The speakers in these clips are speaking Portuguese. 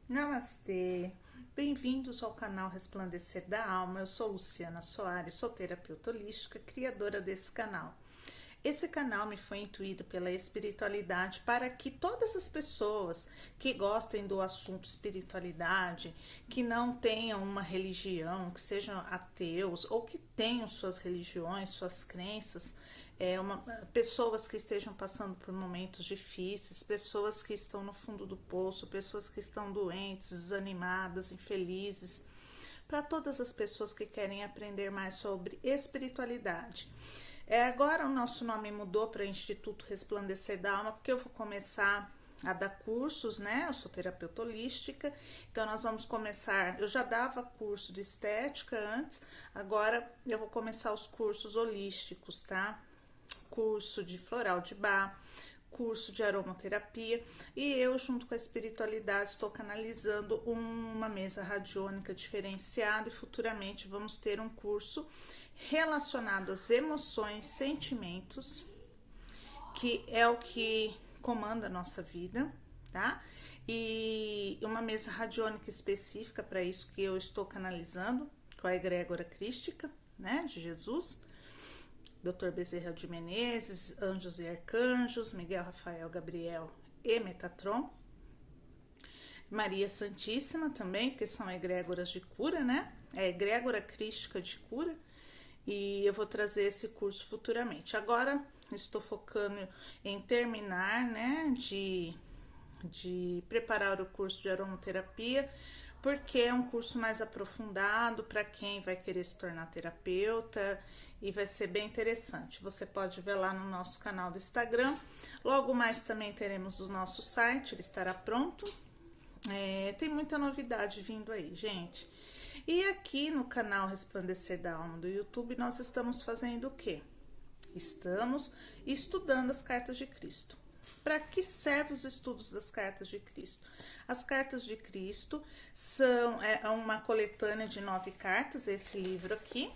Namastê! Bem-vindos ao canal Resplandecer da Alma. Eu sou Luciana Soares, sou terapeuta holística, criadora desse canal. Esse canal me foi intuído pela espiritualidade para que todas as pessoas que gostem do assunto espiritualidade, que não tenham uma religião, que sejam ateus ou que tenham suas religiões, suas crenças, pessoas que estejam passando por momentos difíceis, pessoas que estão no fundo do poço, pessoas que estão doentes, desanimadas, infelizes, para todas as pessoas que querem aprender mais sobre espiritualidade. Agora o nosso nome mudou para Instituto Resplandecer da Alma, porque eu vou começar a dar cursos, né? Eu sou terapeuta holística, então nós vamos começar. Eu já dava curso de estética antes, agora eu vou começar os cursos holísticos, tá? Curso de floral de Bach, curso de aromaterapia, e eu, junto com a espiritualidade, estou canalizando uma mesa radiônica diferenciada, e futuramente vamos ter um curso relacionado às emoções, sentimentos, que é o que comanda a nossa vida, tá? E uma mesa radiônica específica para isso que eu estou canalizando, com a egrégora crística, né, de Jesus, Dr. Bezerra de Menezes, Anjos e Arcanjos, Miguel Rafael Gabriel e Metatron, Maria Santíssima também, que são egrégoras de cura, né? É egrégora crística de cura. E eu vou trazer esse curso futuramente. Agora estou focando em terminar, né, de preparar o curso de aromaterapia, porque é um curso mais aprofundado para quem vai querer se tornar terapeuta e vai ser bem interessante. Você pode ver lá no nosso canal do Instagram. Logo mais também teremos o nosso site, ele estará pronto. Tem muita novidade vindo aí, gente. E aqui no canal Resplandecer da Alma do YouTube, nós estamos fazendo o quê? Estamos estudando as cartas de Cristo. Para que servem os estudos das cartas de Cristo? As cartas de Cristo são uma coletânea de 9 cartas, esse livro aqui,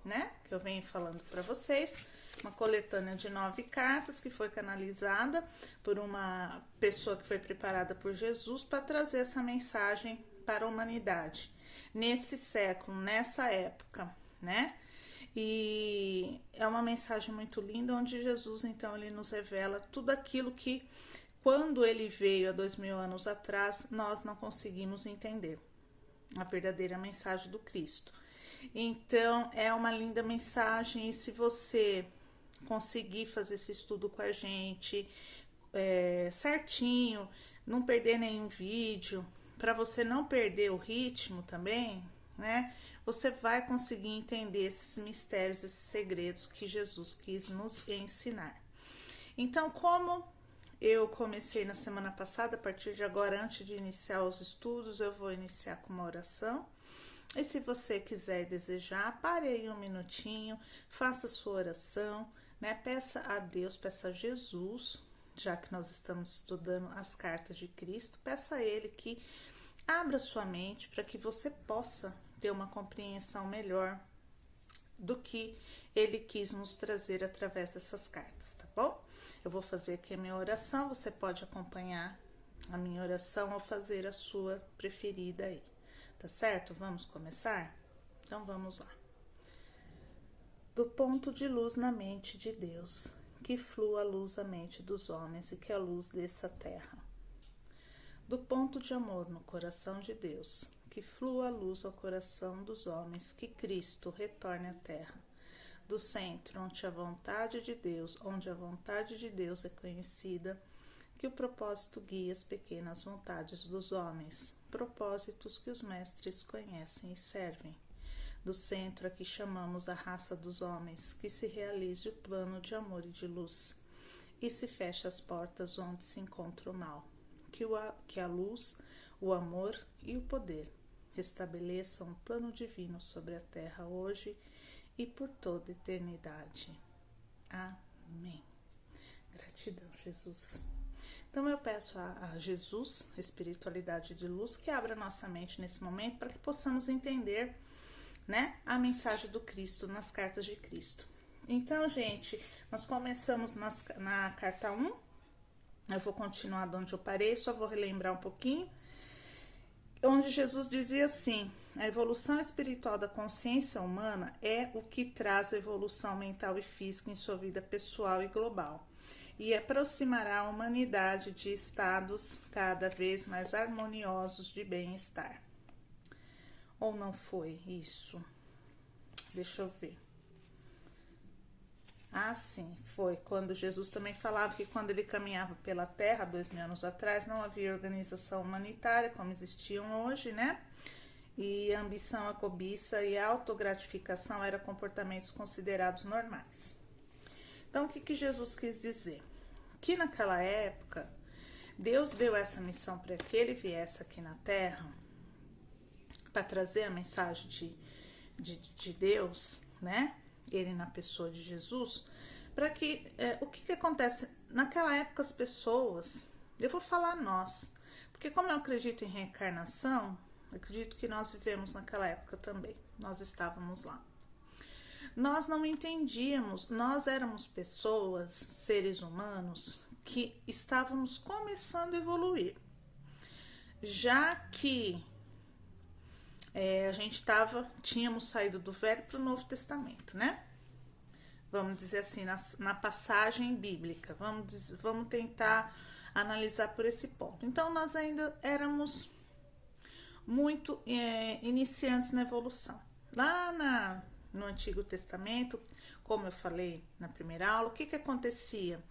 né? Que eu venho falando para vocês. Uma coletânea de 9 cartas que foi canalizada por uma pessoa que foi preparada por Jesus para trazer essa mensagem para a humanidade. Nesse século, nessa época, né? E é uma mensagem muito linda, onde Jesus, então, ele nos revela tudo aquilo que, quando ele veio há 2000 anos atrás, nós não conseguimos entender. A verdadeira mensagem do Cristo. Então, é uma linda mensagem, e se você conseguir fazer esse estudo com a gente certinho, não perder nenhum vídeo, para você não perder o ritmo também, né? Você vai conseguir entender esses mistérios, esses segredos que Jesus quis nos ensinar. Então, como eu comecei na semana passada, a partir de agora, antes de iniciar os estudos, eu vou iniciar com uma oração. E se você quiser e desejar, pare aí um minutinho, faça sua oração, né? Peça a Deus, peça a Jesus, já que nós estamos estudando as cartas de Cristo, peça a Ele que abra sua mente para que você possa ter uma compreensão melhor do que Ele quis nos trazer através dessas cartas, tá bom? Eu vou fazer aqui a minha oração, você pode acompanhar a minha oração ou fazer a sua preferida aí, tá certo? Vamos começar? Então vamos lá. Do ponto de luz na mente de Deus, que flua a luz à mente dos homens e que a luz desça à terra. Do ponto de amor no coração de Deus, que flua a luz ao coração dos homens, que Cristo retorne à terra. Do centro, onde a vontade de Deus é conhecida, que o propósito guie as pequenas vontades dos homens, propósitos que os mestres conhecem e servem. Do centro a que chamamos a raça dos homens, que se realize o plano de amor e de luz, e se feche as portas onde se encontra o mal. Que a luz, o amor e o poder restabeleçam um plano divino sobre a terra hoje e por toda a eternidade. Amém. Gratidão, Jesus. Então eu peço a Jesus, a espiritualidade de luz, que abra nossa mente nesse momento para que possamos entender, né, a mensagem do Cristo nas cartas de Cristo. Então, gente, nós começamos na carta 1. Eu vou continuar de onde eu parei, só vou relembrar um pouquinho. onde Jesus dizia assim: a evolução espiritual da consciência humana é o que traz a evolução mental e física em sua vida pessoal e global, e aproximará a humanidade de estados cada vez mais harmoniosos de bem-estar. Ou não foi isso? Deixa eu ver. Ah, sim, foi quando Jesus também falava que quando ele caminhava pela Terra, 2000 anos atrás, não havia organização humanitária como existiam hoje, né? E a ambição, a cobiça e a autogratificação eram comportamentos considerados normais. Então, o que Jesus quis dizer? Que naquela época, Deus deu essa missão para que ele viesse aqui na Terra para trazer a mensagem de Deus, né? Ele na pessoa de Jesus, para que o que acontece naquela época as pessoas, eu vou falar nós, porque como eu acredito em reencarnação, acredito que nós vivemos naquela época também, nós estávamos lá. Nós não entendíamos, nós éramos pessoas, seres humanos, que estávamos começando a evoluir, já que a gente tínhamos saído do Velho para o Novo Testamento, né? Vamos dizer assim, na passagem bíblica, vamos tentar analisar por esse ponto. Então, nós ainda éramos muito iniciantes na evolução. Lá no Antigo Testamento, como eu falei na primeira aula, o que acontecia?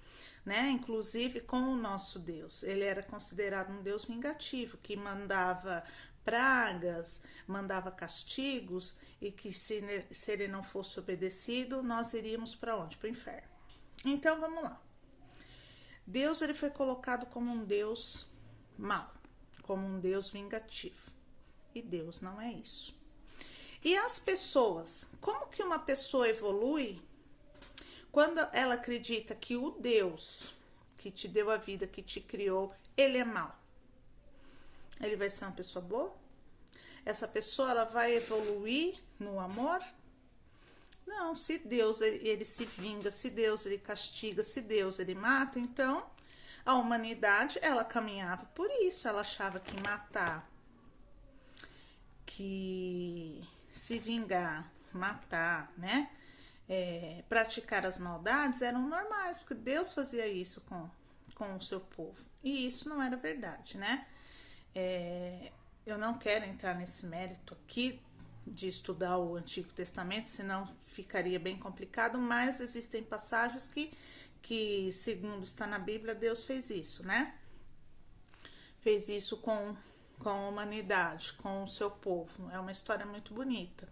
Né? Inclusive com o nosso Deus, ele era considerado um Deus vingativo, que mandava pragas, mandava castigos, e que se ele não fosse obedecido, nós iríamos para onde? Para o inferno. Então vamos lá. Deus ele foi colocado como um Deus mau, como um Deus vingativo. E Deus não é isso. E as pessoas, como que uma pessoa evolui quando ela acredita que o Deus que te deu a vida, que te criou, ele é mau? Ele vai ser uma pessoa boa? Essa pessoa ela vai evoluir no amor? Não, se Deus ele se vinga, se Deus ele castiga, se Deus ele mata, então a humanidade ela caminhava por isso, ela achava que matar, que se vingar, matar, né? Praticar as maldades eram normais, porque Deus fazia isso com o seu povo. E isso não era verdade, né? Eu não quero entrar nesse mérito aqui de estudar o Antigo Testamento, senão ficaria bem complicado, mas existem passagens que segundo está na Bíblia, Deus fez isso, né? Fez isso com a humanidade, com o seu povo. É uma história muito bonita.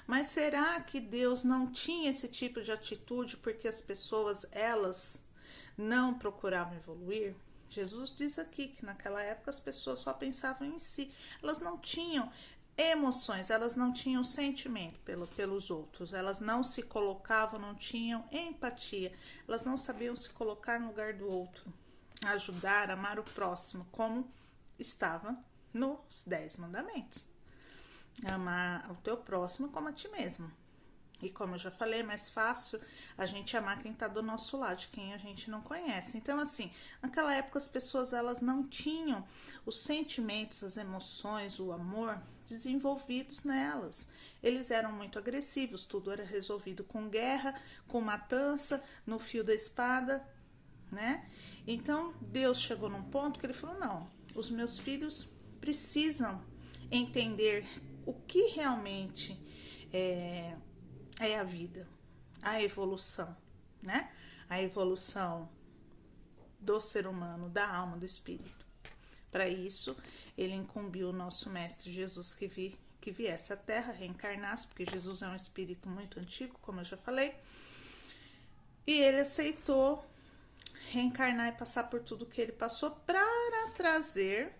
Mas será que Deus não tinha esse tipo de atitude porque as pessoas, elas não procuravam evoluir? Jesus diz aqui que naquela época as pessoas só pensavam em si. Elas não tinham emoções, elas não tinham sentimento pelos outros. Elas não se colocavam, não tinham empatia. Elas não sabiam se colocar no lugar do outro. Ajudar, amar o próximo, como estava nos 10 mandamentos. Amar o teu próximo como a ti mesmo. E como eu já falei, é mais fácil a gente amar quem está do nosso lado, de quem a gente não conhece. Então, assim, naquela época as pessoas elas não tinham os sentimentos, as emoções, o amor desenvolvidos nelas. Eles eram muito agressivos, tudo era resolvido com guerra, com matança, no fio da espada, né? Então, Deus chegou num ponto que ele falou, não, os meus filhos precisam entender o que realmente é a vida, a evolução, né? A evolução do ser humano, da alma, do espírito. Para isso, ele incumbiu o nosso mestre Jesus que viesse à Terra, reencarnasse, porque Jesus é um espírito muito antigo, como eu já falei, e ele aceitou reencarnar e passar por tudo que ele passou para trazer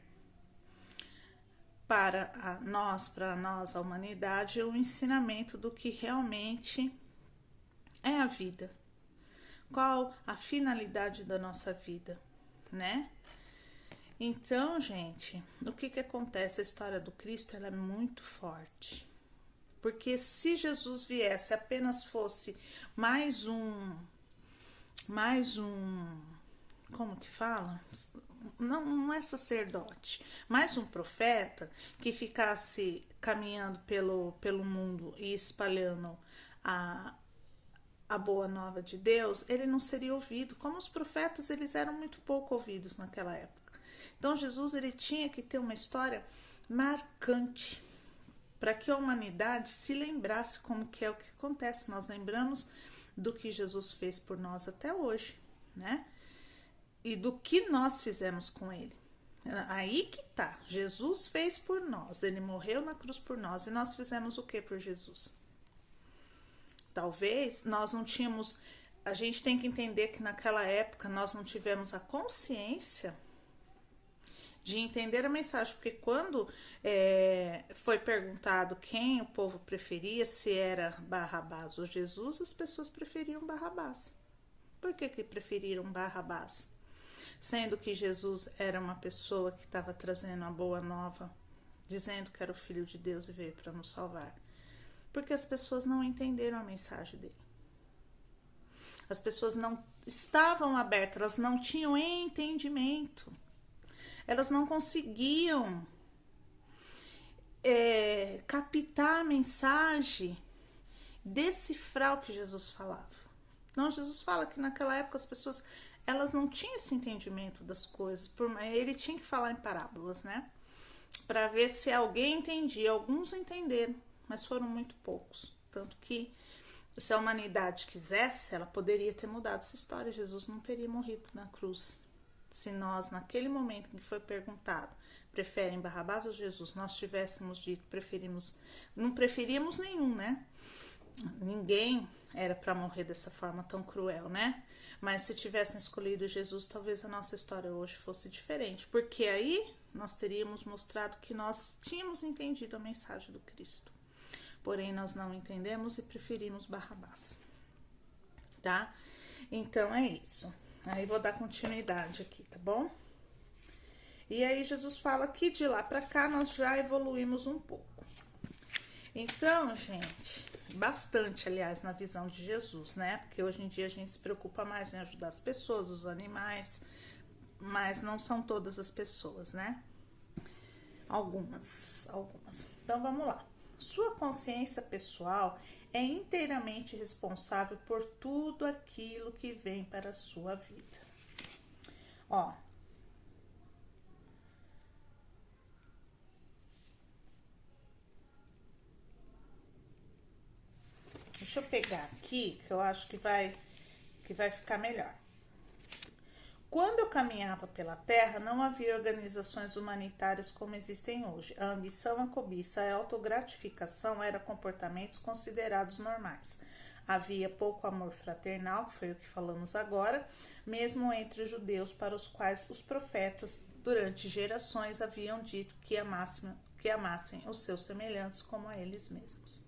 para nós, a humanidade, o ensinamento do que realmente é a vida. Qual a finalidade da nossa vida, né? Então, gente, o que acontece? A história do Cristo ela é muito forte. Porque se Jesus viesse apenas fosse mais um como que fala? Não é sacerdote, mas um profeta que ficasse caminhando pelo mundo e espalhando a, a boa nova de Deus, ele não seria ouvido. Como os profetas, eles eram muito pouco ouvidos naquela época. Então Jesus, ele tinha que ter uma história marcante para que a humanidade se lembrasse como que é o que acontece. Nós lembramos do que Jesus fez por nós até hoje, né? E do que nós fizemos com ele. Aí que tá. Jesus fez por nós. Ele morreu na cruz por nós. E nós fizemos o que por Jesus? Talvez nós não tínhamos... A gente tem que entender que naquela época nós não tivemos a consciência de entender a mensagem. Porque quando foi perguntado quem o povo preferia, se era Barrabás ou Jesus, as pessoas preferiam Barrabás. Por que preferiram Barrabás? Sendo que Jesus era uma pessoa que estava trazendo a boa nova, dizendo que era o Filho de Deus e veio para nos salvar. Porque as pessoas não entenderam a mensagem dele. As pessoas não estavam abertas, elas não tinham entendimento. Elas não conseguiam captar a mensagem, decifrar o que Jesus falava. Então, Jesus fala que naquela época as pessoas, elas não tinham esse entendimento das coisas. Ele tinha que falar em parábolas, né? Para ver se alguém entendia. Alguns entenderam, mas foram muito poucos. Tanto que, se a humanidade quisesse, ela poderia ter mudado essa história. Jesus não teria morrido na cruz. Se nós, naquele momento em que foi perguntado, preferem Barrabás ou Jesus, nós tivéssemos dito, não preferíamos nenhum, né? Ninguém era para morrer dessa forma tão cruel, né? Mas se tivessem escolhido Jesus, talvez a nossa história hoje fosse diferente, porque aí nós teríamos mostrado que nós tínhamos entendido a mensagem do Cristo. Porém, nós não entendemos e preferimos Barrabás, tá? Então, é isso. Aí vou dar continuidade aqui, tá bom? E aí Jesus fala que de lá pra cá nós já evoluímos um pouco. Então, gente, bastante, aliás, na visão de Jesus, né? Porque hoje em dia a gente se preocupa mais em ajudar as pessoas, os animais, mas não são todas as pessoas, né? Algumas. Então, vamos lá. Sua consciência pessoal é inteiramente responsável por tudo aquilo que vem para a sua vida. Ó. Deixa eu pegar aqui, que eu acho que vai ficar melhor. Quando eu caminhava pela Terra, não havia organizações humanitárias como existem hoje. A ambição, a cobiça, a autogratificação eram comportamentos considerados normais. Havia pouco amor fraternal, que foi o que falamos agora, mesmo entre os judeus, para os quais os profetas, durante gerações, haviam dito que amassem os seus semelhantes como a eles mesmos.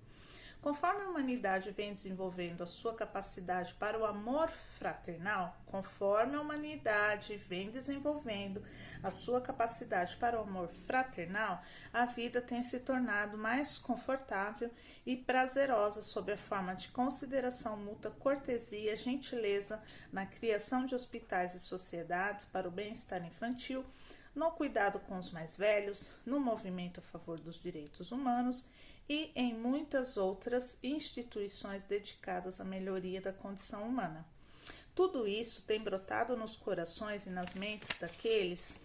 Conforme a humanidade vem desenvolvendo a sua capacidade para o amor fraternal, a vida tem se tornado mais confortável e prazerosa sob a forma de consideração mútua, cortesia, gentileza, na criação de hospitais e sociedades para o bem-estar infantil, no cuidado com os mais velhos, no movimento a favor dos direitos humanos e em muitas outras instituições dedicadas à melhoria da condição humana. Tudo isso tem brotado nos corações e nas mentes daqueles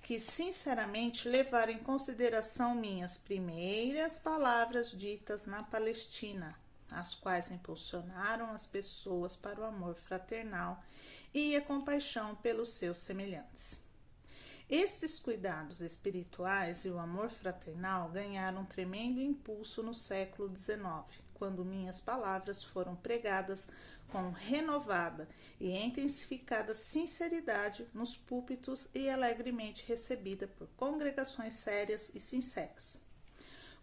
que sinceramente levaram em consideração minhas primeiras palavras ditas na Palestina, as quais impulsionaram as pessoas para o amor fraternal e a compaixão pelos seus semelhantes. Estes cuidados espirituais e o amor fraternal ganharam um tremendo impulso no século XIX, quando minhas palavras foram pregadas com renovada e intensificada sinceridade nos púlpitos e alegremente recebida por congregações sérias e sinceras.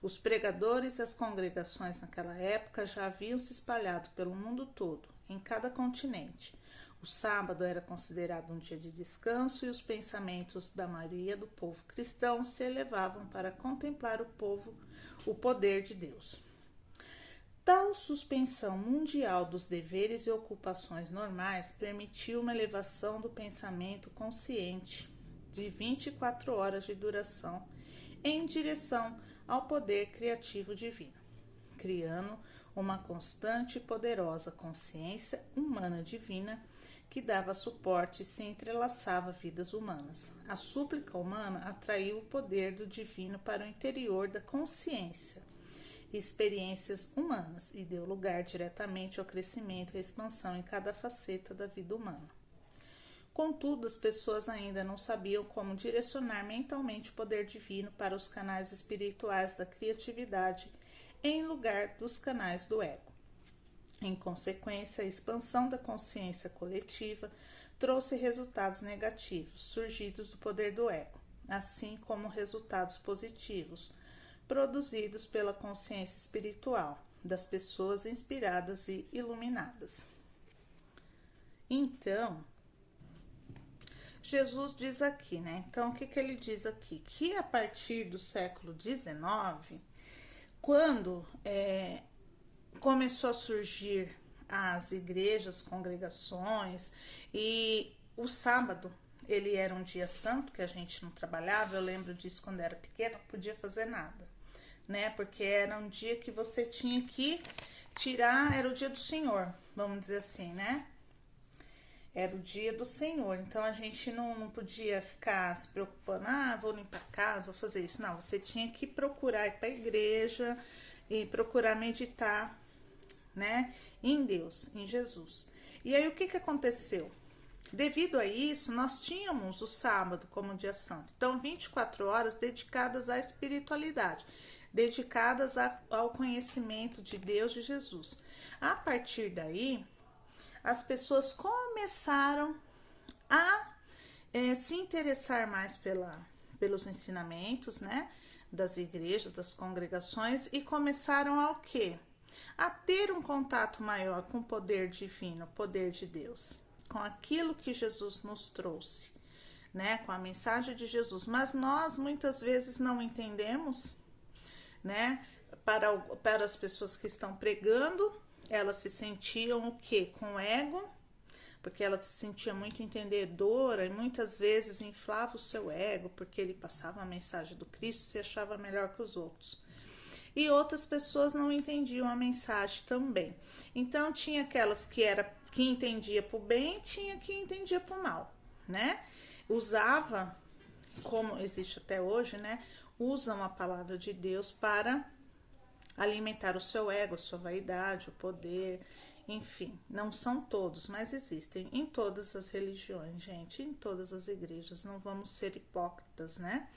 Os pregadores e as congregações naquela época já haviam se espalhado pelo mundo todo, em cada continente. O sábado era considerado um dia de descanso e os pensamentos da maioria do povo cristão se elevavam para contemplar o poder de Deus. Tal suspensão mundial dos deveres e ocupações normais permitiu uma elevação do pensamento consciente de 24 horas de duração em direção ao poder criativo divino, criando uma constante e poderosa consciência humana divina que dava suporte e se entrelaçava a vidas humanas. A súplica humana atraiu o poder do divino para o interior da consciência e experiências humanas e deu lugar diretamente ao crescimento e expansão em cada faceta da vida humana. Contudo, as pessoas ainda não sabiam como direcionar mentalmente o poder divino para os canais espirituais da criatividade em lugar dos canais do ego. Em consequência, a expansão da consciência coletiva trouxe resultados negativos, surgidos do poder do ego, assim como resultados positivos, produzidos pela consciência espiritual das pessoas inspiradas e iluminadas. Então, Jesus diz aqui, né? Então, o que ele diz aqui? Que a partir do século XIX, quando começou a surgir as igrejas, congregações, e o sábado, ele era um dia santo, que a gente não trabalhava, eu lembro disso quando era pequena, não podia fazer nada, né? Porque era um dia que você tinha que tirar, era o dia do Senhor, vamos dizer assim, né? Era o dia do Senhor, então a gente não podia ficar se preocupando, vou limpar a casa, vou fazer isso. Não, você tinha que procurar ir para a igreja e procurar meditar, né, em Deus, em Jesus. E aí o que aconteceu? Devido a isso, nós tínhamos o sábado como dia santo. Então, 24 horas dedicadas à espiritualidade, dedicadas ao conhecimento de Deus, de Jesus. A partir daí, as pessoas começaram a se interessar mais pelos ensinamentos, né, das igrejas, das congregações, e começaram a o quê? A ter um contato maior com o poder divino, o poder de Deus, com aquilo que Jesus nos trouxe, né, com a mensagem de Jesus. Mas nós muitas vezes não entendemos, né, para as pessoas que estão pregando, elas se sentiam o quê? Com ego, porque ela se sentia muito entendedora e muitas vezes inflava o seu ego, porque ele passava a mensagem do Cristo e se achava melhor que os outros. E outras pessoas não entendiam a mensagem também. Então, tinha aquelas que entendia para o bem, tinha que entendia para o mal, né? Usava, como existe até hoje, né? Usam a palavra de Deus para alimentar o seu ego, a sua vaidade, o poder, enfim. Não são todos, mas existem em todas as religiões, gente, em todas as igrejas. Não vamos ser hipócritas, né?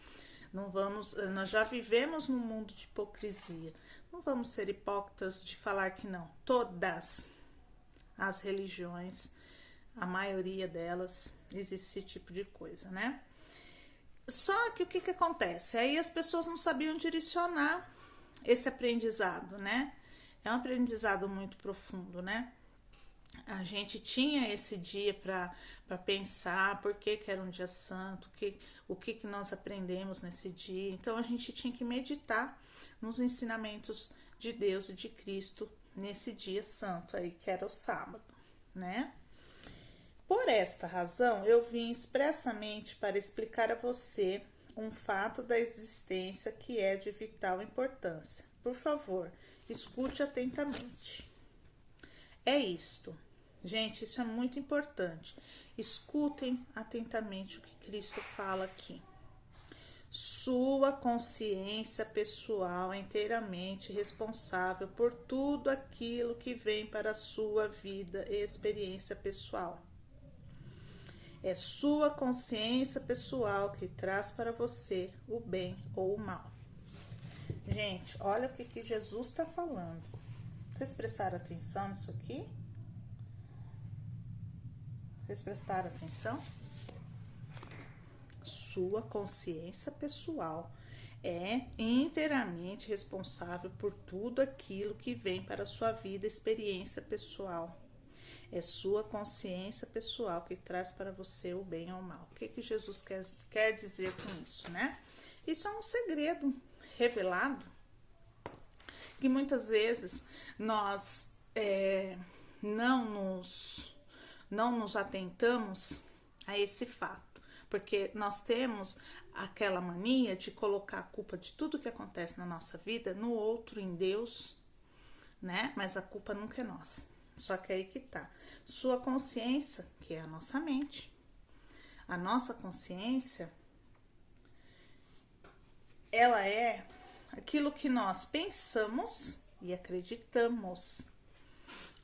Nós já vivemos num mundo de hipocrisia. Não vamos ser hipócritas de falar que não. Todas as religiões, a maioria delas, existe esse tipo de coisa, né? Só que o que acontece? Aí as pessoas não sabiam direcionar esse aprendizado, né? É um aprendizado muito profundo, né? A gente tinha esse dia para pensar por que era um dia santo, o que nós aprendemos nesse dia. Então, a gente tinha que meditar nos ensinamentos de Deus e de Cristo nesse dia santo aí, que era o sábado, né? Por esta razão, eu vim expressamente para explicar a você um fato da existência que é de vital importância. Por favor, escute atentamente. É isto. Gente, isso é muito importante. Escutem atentamente o que Cristo fala aqui. Sua consciência pessoal é inteiramente responsável por tudo aquilo que vem para a sua vida e experiência pessoal. É sua consciência pessoal que traz para você o bem ou o mal. Gente, olha o que Jesus está falando. Vocês prestaram atenção nisso aqui? Vocês prestaram atenção? Sua consciência pessoal é inteiramente responsável por tudo aquilo que vem para a sua vida, experiência pessoal. É sua consciência pessoal que traz para você o bem ou o mal. O que Jesus quer dizer com isso, né? Isso é um segredo revelado que muitas vezes nós não nos atentamos a esse fato, porque nós temos aquela mania de colocar a culpa de tudo que acontece na nossa vida no outro, em Deus, né? Mas a culpa nunca é nossa. Só que aí que tá. Sua consciência, que é a nossa mente, a nossa consciência, ela é aquilo que nós pensamos e acreditamos.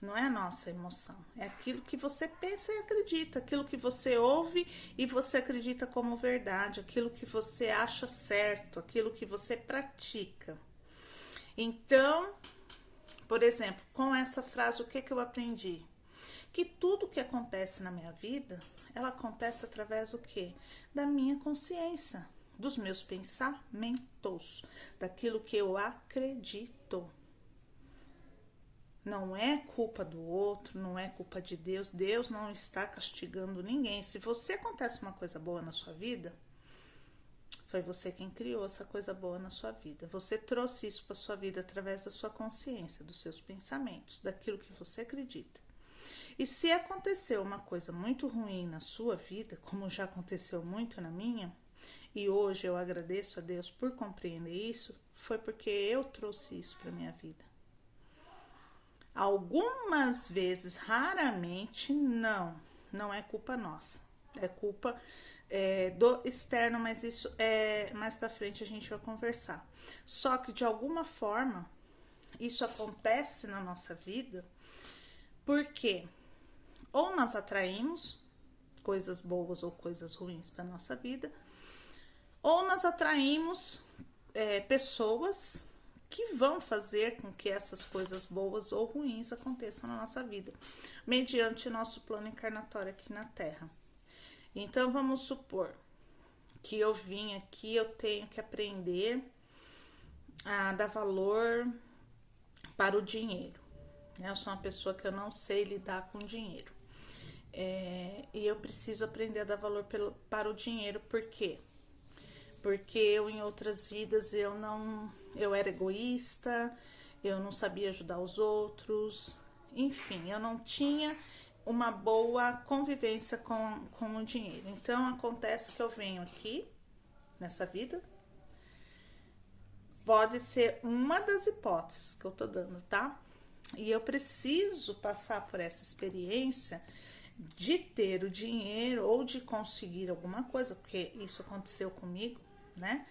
Não é a nossa emoção, é aquilo que você pensa e acredita, aquilo que você ouve e você acredita como verdade, aquilo que você acha certo, aquilo que você pratica. Então, por exemplo, com essa frase, o que eu aprendi? Que tudo que acontece na minha vida, ela acontece através do quê? Da minha consciência, dos meus pensamentos, daquilo que eu acredito. Não é culpa do outro, não é culpa de Deus. Deus não está castigando ninguém. Se você acontece uma coisa boa na sua vida, foi você quem criou essa coisa boa na sua vida. Você trouxe isso para sua vida através da sua consciência, dos seus pensamentos, daquilo que você acredita. E se aconteceu uma coisa muito ruim na sua vida, como já aconteceu muito na minha, e hoje eu agradeço a Deus por compreender isso, foi porque eu trouxe isso para minha vida. Algumas vezes, raramente, não é culpa nossa, é culpa do externo, mas isso mais pra frente a gente vai conversar. Só que de alguma forma, isso acontece na nossa vida, porque ou nós atraímos coisas boas ou coisas ruins para nossa vida, ou nós atraímos pessoas que vão fazer com que essas coisas boas ou ruins aconteçam na nossa vida, mediante nosso plano encarnatório aqui na Terra. Então, vamos supor que eu vim aqui, eu tenho que aprender a dar valor para o dinheiro. Eu sou uma pessoa que eu não sei lidar com dinheiro. E eu preciso aprender a dar valor para o dinheiro, por quê? Porque eu, em outras vidas, eu era egoísta, eu não sabia ajudar os outros, enfim, eu não tinha uma boa convivência com o dinheiro. Então, acontece que eu venho aqui, nessa vida, pode ser uma das hipóteses que eu tô dando, tá? E eu preciso passar por essa experiência de ter o dinheiro ou de conseguir alguma coisa, porque isso aconteceu comigo, né?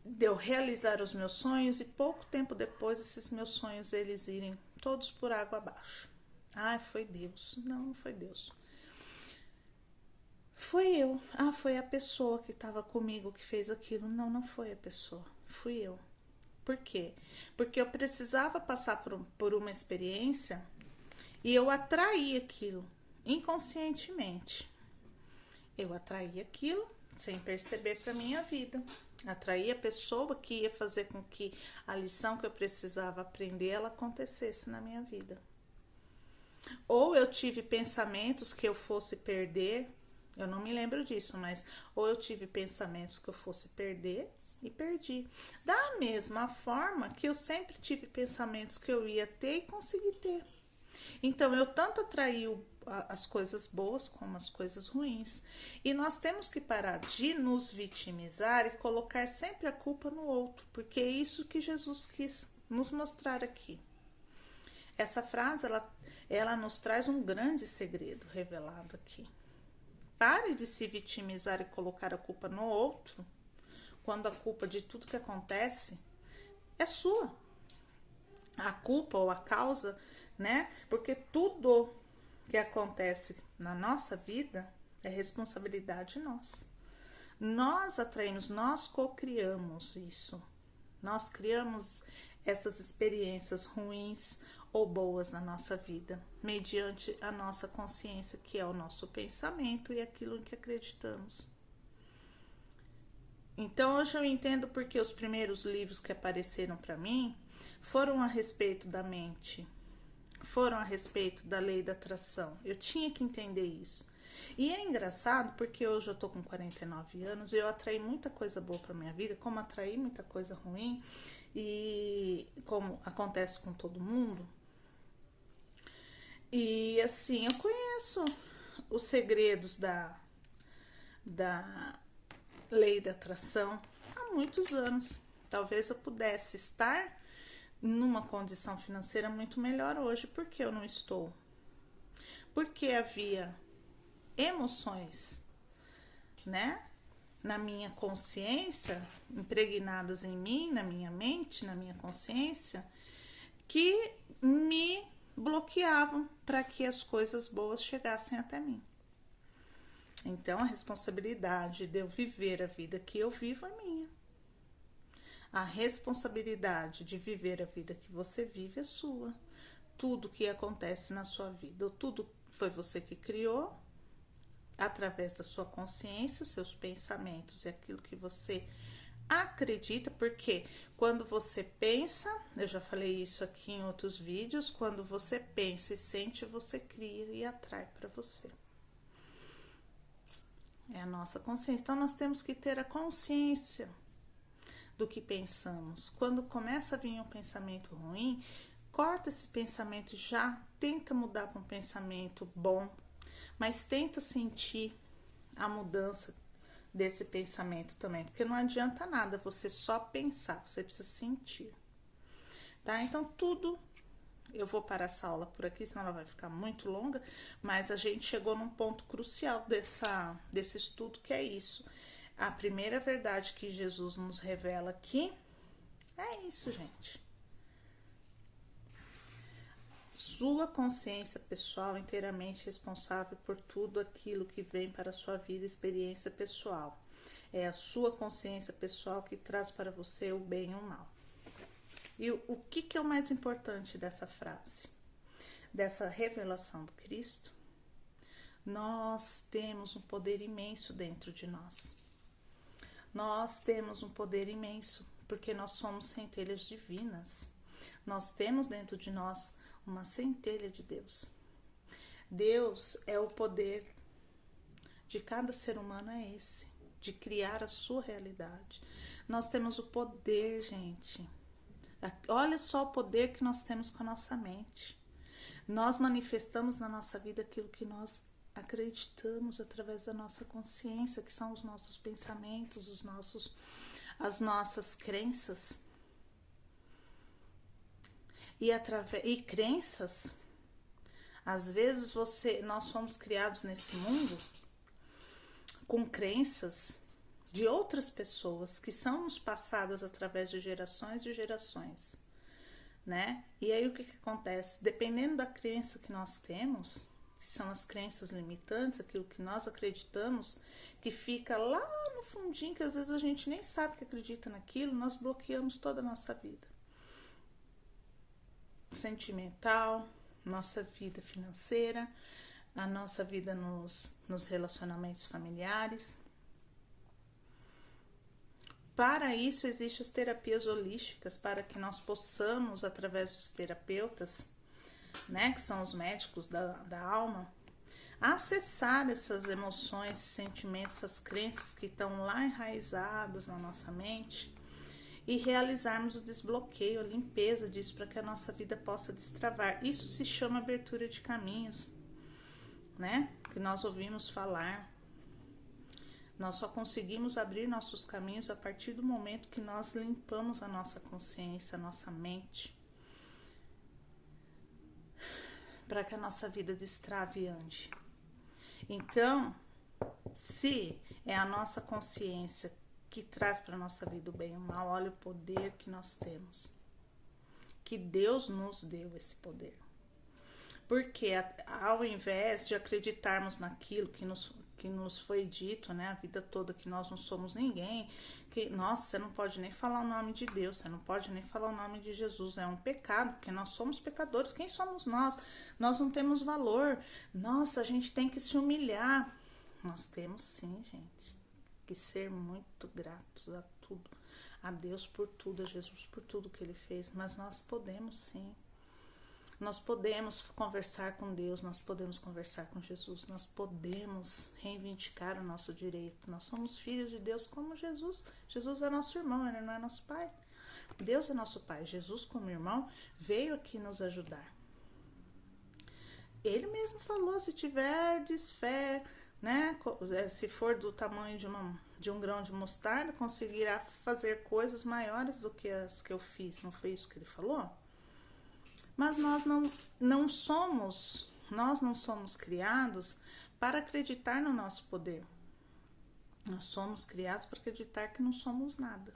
De eu realizar os meus sonhos e pouco tempo depois esses meus sonhos eles irem todos por água abaixo. Ah, foi Deus. Não foi Deus. Foi eu. Ah, foi a pessoa que estava comigo que fez aquilo. Não foi a pessoa. Fui eu. Por quê? Porque eu precisava passar por uma experiência e eu atraí aquilo inconscientemente. Eu atraí aquilo sem perceber para minha vida. Atraí a pessoa que ia fazer com que a lição que eu precisava aprender ela acontecesse na minha vida. Ou eu tive pensamentos que eu fosse perder, eu não me lembro disso, mas ou eu tive pensamentos que eu fosse perder e perdi. Da mesma forma que eu sempre tive pensamentos que eu ia ter e consegui ter. Então, eu tanto atraí as coisas boas como as coisas ruins. E nós temos que parar de nos vitimizar e colocar sempre a culpa no outro, porque é isso que Jesus quis nos mostrar aqui. Essa frase, ela nos traz um grande segredo revelado aqui. Pare de se vitimizar e colocar a culpa no outro, quando a culpa de tudo que acontece é sua. A culpa ou a causa, né? Porque tudo que acontece na nossa vida é responsabilidade nossa. Nós atraímos, nós co-criamos isso. Nós criamos essas experiências ruins ou boas na nossa vida, mediante a nossa consciência, que é o nosso pensamento e aquilo em que acreditamos. Então, hoje eu entendo porque os primeiros livros que apareceram para mim foram a respeito da mente, foram a respeito da lei da atração. Eu tinha que entender isso. E é engraçado porque hoje eu tô com 49 anos e eu atraí muita coisa boa pra minha vida, como atraí muita coisa ruim. e como acontece com todo mundo. E assim, eu conheço os segredos da lei da atração há muitos anos. Talvez eu pudesse estar numa condição financeira muito melhor hoje. Por que eu não estou? Porque havia emoções, né, na minha consciência, impregnadas em mim, na minha mente, na minha consciência, que me bloqueavam para que as coisas boas chegassem até mim. Então, a responsabilidade de eu viver a vida que eu vivo é minha. A responsabilidade de viver a vida que você vive é sua. Tudo que acontece na sua vida, tudo foi você que criou, através da sua consciência, seus pensamentos e aquilo que você acredita, porque quando você pensa, eu já falei isso aqui em outros vídeos, quando você pensa e sente, você cria e atrai para você. É a nossa consciência. Então, nós temos que ter a consciência do que pensamos. Quando começa a vir um pensamento ruim, corta esse pensamento, já tenta mudar para um pensamento bom, mas tenta sentir a mudança desse pensamento também, porque não adianta nada você só pensar, você precisa sentir, tá? Então, tudo, eu vou parar essa aula por aqui, senão ela vai ficar muito longa, mas a gente chegou num ponto crucial desse estudo, que é isso. A primeira verdade que Jesus nos revela aqui é isso, gente. Sua consciência pessoal inteiramente responsável por tudo aquilo que vem para a sua vida, experiência pessoal. É a sua consciência pessoal que traz para você o bem e o mal. E o que é o mais importante dessa frase? Dessa revelação do Cristo? Nós temos um poder imenso dentro de nós. Nós temos um poder imenso, porque nós somos centelhas divinas. Nós temos dentro de nós uma centelha de Deus. Deus é o poder de cada ser humano, é esse, de criar a sua realidade. Nós temos o poder, gente. Olha só o poder que nós temos com a nossa mente. Nós manifestamos na nossa vida aquilo que nós acreditamos através da nossa consciência, que são os nossos pensamentos, as nossas crenças. E crenças, às vezes nós somos criados nesse mundo com crenças de outras pessoas que são nos passadas através de gerações e gerações, né? E aí o que acontece? Dependendo da crença que nós temos, que são as crenças limitantes, aquilo que nós acreditamos, que fica lá no fundinho, que às vezes a gente nem sabe que acredita naquilo, nós bloqueamos toda a nossa vida sentimental, nossa vida financeira, a nossa vida nos relacionamentos familiares. Para isso, existem as terapias holísticas, para que nós possamos, através dos terapeutas, né, que são os médicos da alma, acessar essas emoções, sentimentos, essas crenças que estão lá enraizadas na nossa mente e realizarmos o desbloqueio, a limpeza disso, para que a nossa vida possa destravar. Isso se chama abertura de caminhos, né? Que nós ouvimos falar. Nós só conseguimos abrir nossos caminhos a partir do momento que nós limpamos a nossa consciência, a nossa mente, para que a nossa vida destrave e ande. Então, se é a nossa consciência que traz para a nossa vida o bem e o mal, olha o poder que nós temos. Que Deus nos deu esse poder. Porque ao invés de acreditarmos naquilo que nos foi dito, né, a vida toda, que nós não somos ninguém, que, nossa, você não pode nem falar o nome de Deus, você não pode nem falar o nome de Jesus, é um pecado, porque nós somos pecadores, quem somos nós? Nós não temos valor, nossa, a gente tem que se humilhar. Nós temos sim, gente, que ser muito gratos a tudo, a Deus por tudo, a Jesus por tudo que Ele fez, mas nós podemos sim. Nós podemos conversar com Deus, nós podemos conversar com Jesus, nós podemos reivindicar o nosso direito. Nós somos filhos de Deus como Jesus. Jesus é nosso irmão, Ele não é nosso pai. Deus é nosso Pai. Jesus, como irmão, veio aqui nos ajudar. Ele mesmo falou, se tiverdes fé, né, se for do tamanho de um grão de mostarda, conseguirá fazer coisas maiores do que as que eu fiz. Não foi isso que ele falou? Mas nós não somos criados para acreditar no nosso poder. Nós somos criados para acreditar que não somos nada.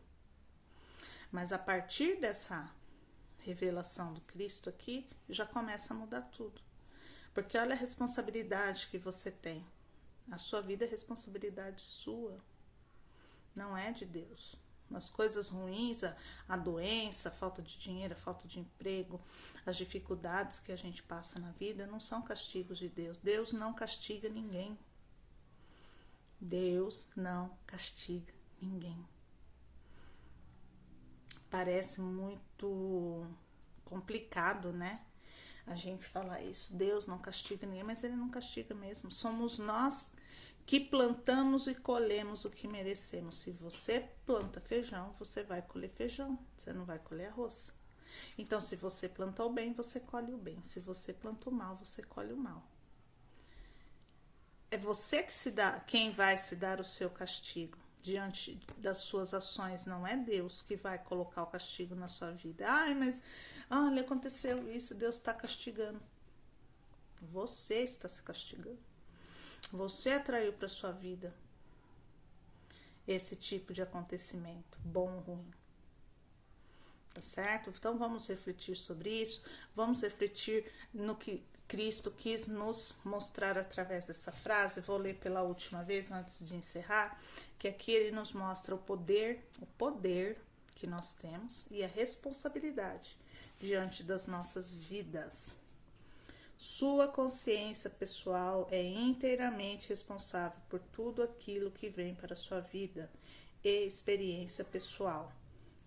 Mas a partir dessa revelação do Cristo aqui, já começa a mudar tudo. Porque olha a responsabilidade que você tem. A sua vida é responsabilidade sua, não é de Deus. As coisas ruins, a doença, a falta de dinheiro, a falta de emprego, as dificuldades que a gente passa na vida não são castigos de Deus. Deus não castiga ninguém. Deus não castiga ninguém. Parece muito complicado, né? A gente falar isso. Deus não castiga ninguém, mas Ele não castiga mesmo. Somos nós que plantamos e colhemos o que merecemos. Se você planta feijão, você vai colher feijão. Você não vai colher arroz. Então, se você plantou bem, você colhe o bem. Se você plantou mal, você colhe o mal. É você que quem vai se dar o seu castigo diante das suas ações. Não é Deus que vai colocar o castigo na sua vida. Ai, mas olha, aconteceu isso, Deus está castigando. Você está se castigando. Você atraiu para sua vida esse tipo de acontecimento, bom ou ruim. Tá certo? Então vamos refletir sobre isso. Vamos refletir no que Cristo quis nos mostrar através dessa frase. Vou ler pela última vez antes de encerrar, que aqui ele nos mostra o poder que nós temos e a responsabilidade diante das nossas vidas. Sua consciência pessoal é inteiramente responsável por tudo aquilo que vem para a sua vida e experiência pessoal.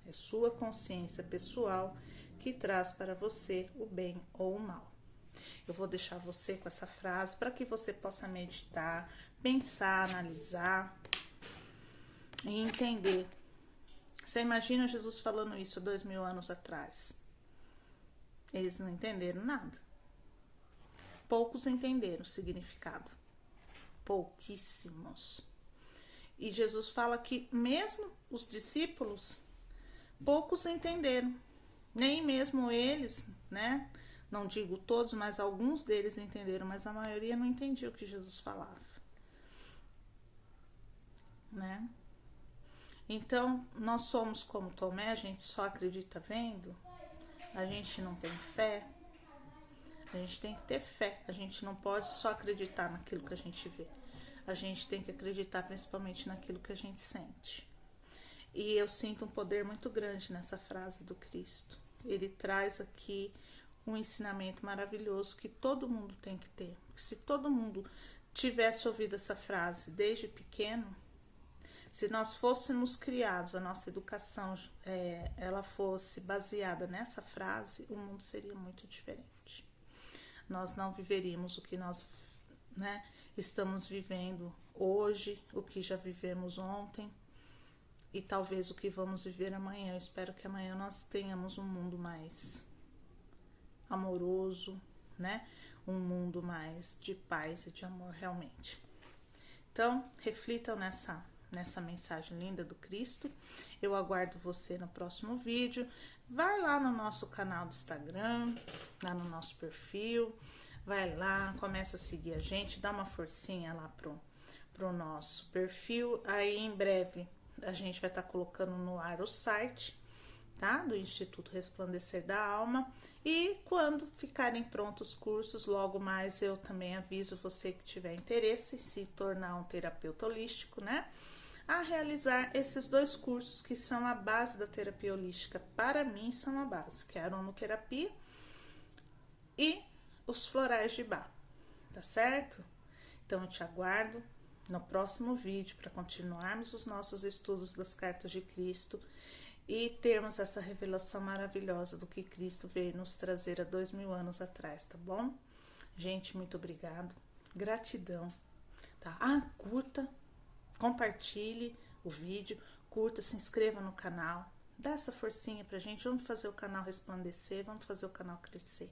É sua consciência pessoal que traz para você o bem ou o mal. Eu vou deixar você com essa frase para que você possa meditar, pensar, analisar e entender. Você imagina Jesus falando isso 2000 anos atrás? Eles não entenderam nada. Poucos entenderam o significado. Pouquíssimos. E Jesus fala que mesmo os discípulos, poucos entenderam. Nem mesmo eles, né? Não digo todos, mas alguns deles entenderam, mas a maioria não entendia o que Jesus falava, né? Então, nós somos como Tomé, a gente só acredita vendo, a gente não tem fé, a gente tem que ter fé, a gente não pode só acreditar naquilo que a gente vê, a gente tem que acreditar principalmente naquilo que a gente sente. E eu sinto um poder muito grande nessa frase do Cristo. Ele traz aqui um ensinamento maravilhoso que todo mundo tem que ter. Se todo mundo tivesse ouvido essa frase desde pequeno, se nós fôssemos criados, a nossa educação ela fosse baseada nessa frase, o mundo seria muito diferente. Nós não viveríamos o que nós, né, estamos vivendo hoje, o que já vivemos ontem e talvez o que vamos viver amanhã. Eu espero que amanhã nós tenhamos um mundo mais amoroso, né? Um mundo mais de paz e de amor realmente. Então, reflitam nessa mensagem linda do Cristo. Eu aguardo você no próximo vídeo. Vai lá no nosso canal do Instagram, lá no nosso perfil. Vai lá, começa a seguir a gente, dá uma forcinha lá pro nosso perfil. Aí em breve a gente vai estar colocando no ar o site, tá? Do Instituto Resplandecer da Alma. E quando ficarem prontos os cursos, logo mais eu também aviso você que tiver interesse em se tornar um terapeuta holístico, né? A realizar esses 2 cursos que são a base da terapia holística. Para mim são a base, que é a aromaterapia e os florais de Bach, tá certo? Então eu te aguardo no próximo vídeo para continuarmos os nossos estudos das cartas de Cristo e termos essa revelação maravilhosa do que Cristo veio nos trazer há 2000 anos atrás, tá bom? Gente, muito obrigado, gratidão, tá? Curta, compartilhe o vídeo, curta, se inscreva no canal, Dá essa forcinha pra gente, vamos fazer o canal resplandecer, vamos fazer o canal crescer.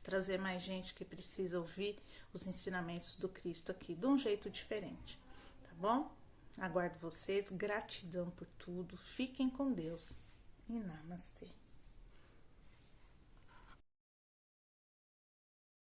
Trazer mais gente que precisa ouvir os ensinamentos do Cristo aqui, de um jeito diferente, tá bom? Aguardo vocês, gratidão por tudo, fiquem com Deus e namastê.